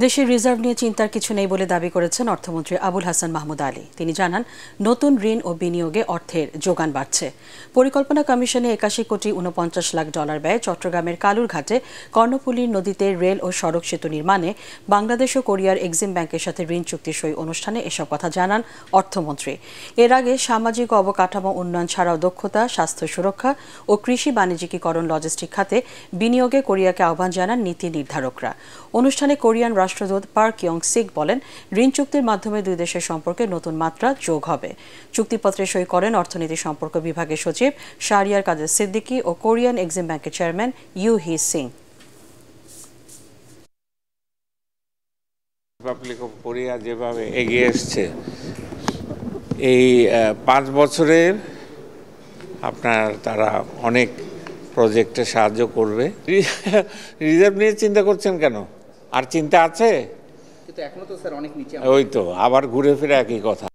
দেশের রিজার্ভ নিয়ে চিন্তার কিছু নেই বলে দাবি করেছেন অর্থমন্ত্রী আবুল হাসান মাহমুদ আলী। তিনি জানান, নতুন ঋণ ও বিনিয়োগে অর্থের যোগান বাড়ছে। পরিকল্পনা কমিশনে ৮১,৪৯,০০,০০০ ব্যয় চট্টগ্রামের কালুরঘাটে কর্ণফুলীর নদীতে রেল ও সড়ক সেতু নির্মাণে বাংলাদেশ ও কোরিয়ার এক্সিম ব্যাংকের সাথে ঋণ চুক্তি সই অনুষ্ঠানে এসব কথা জানান অর্থমন্ত্রী। এর আগে সামাজিক অবকাঠামো উন্নয়ন ছাড়াও দক্ষতা, স্বাস্থ্য সুরক্ষা ও কৃষি বাণিজ্যিকীকরণ লজিস্টিক খাতে বিনিয়োগে কোরিয়াকে আহ্বান জানান নীতি নির্ধারকরা। অনুষ্ঠানে কোরিয়ান রাষ্ট্রদূত পার্ক ইয়ং সিক বলেন, ঋণ চুক্তির মাধ্যমে দুই দেশের সম্পর্কে নতুন মাত্রা যোগ হবে। চুক্তিপত্রে সই করেন অর্থনীতি সম্পর্ক বিভাগের সচিব শাহরিয়ার কাদের সিদ্দিকী ও কোরিয়ান এক্সিম ব্যাংকের chairman Yoo Hee Sung. Republic of Korea যেভাবে এগিয়ে এসছে এই 5 বছরের তারা অনেক প্রজেক্টে সাহায্য করবে। রিজার্ভ নিয়ে চিন্তা করছেন কেন? আর চিন্তা আছে? কিন্তু এখনো তো স্যার অনেক নিচে। ওই তো আবার ঘুরে ফিরে একই কথা।